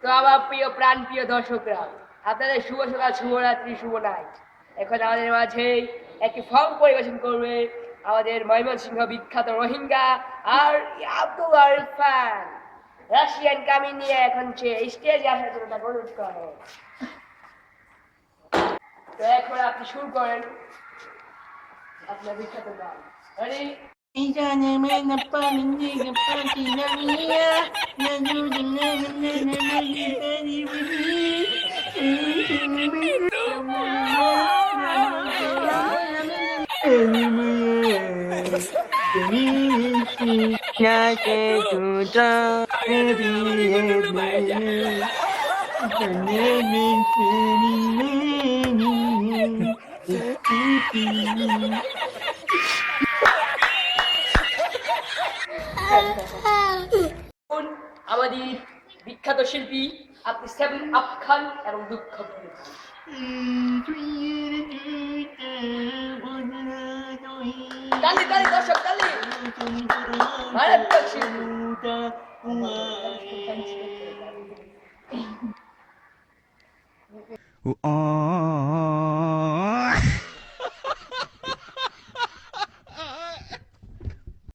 তো আমার প্রিয় প্রাণ প্রিয় দর্শকরা, আপনাদের শুভ সকাল, শুভরাত্রি, শুভ নাইট। এখন আমাদের মাঝে একটি ফর্ম পরিবেশন করবে আমাদের ময়মনসিংহ বিখ্যাত রোহিঙ্গা আর আব্দুল ইরফান। রাশিয়ান কামিন নিয়ে এখন সে স্টেজে আসার জন্য তাকে অনুরোধ করে। তো এখন আপনি শুরু করেন আপনার বিখ্যাত গান। রেডি? আমাদের বিখ্যাত শিল্পী আপনি 7 আপ খান এবং দুঃখ ভুলে যান। তালি তালি দর্শক তালি। মারাত্মক শিল্পী।